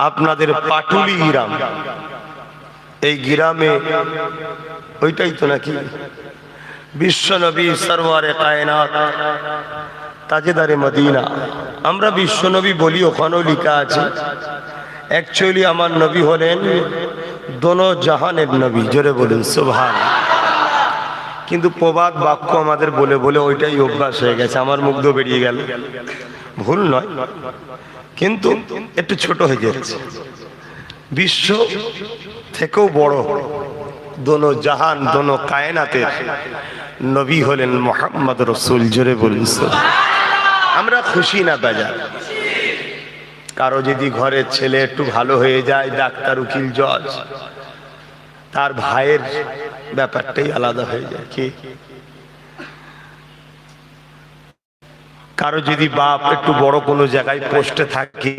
আপনাদের পাটুলি গ্রাম, এই গ্রামে ওইটাই তো নাকি বিশ্বনবী সরওয়ারে কায়নাত তাজেদারে মদিনা। আমরা বিশ্বনবী বলি, ওখানেও লেখা আছে। অ্যাকচুয়ালি আমার নবী হলেন দোনো জাহানের নবী, জোরে বলুন সুবহান। কিন্তু প্রবাদ বাক্য আমাদের বলে বলে ওইটাই অভ্যাস হয়ে গেছে, আমার মুখ দিয়ে বেরিয়ে গেল, ভুল নয় কিন্তু একটু ছোট হয়ে যাচ্ছে। বিশ্ব থেকেও বড়, দোনো জাহান দোনো কায়নাতের নবী হলেন মুহাম্মদ রাসূল, জোরে বলুন সুবহান। আমরা খুশি না বেজার? কারো যদি ঘরের ছেলে একটু ভালো হয়ে যায়, ডাক্তার উকিল জজ, তার ভাইয়ের ব্যাপারটাই আলাদা হয়ে যায়। কি কারো যদি বাপ একটু বড় কোনো জায়গায় পোস্টে থাকে,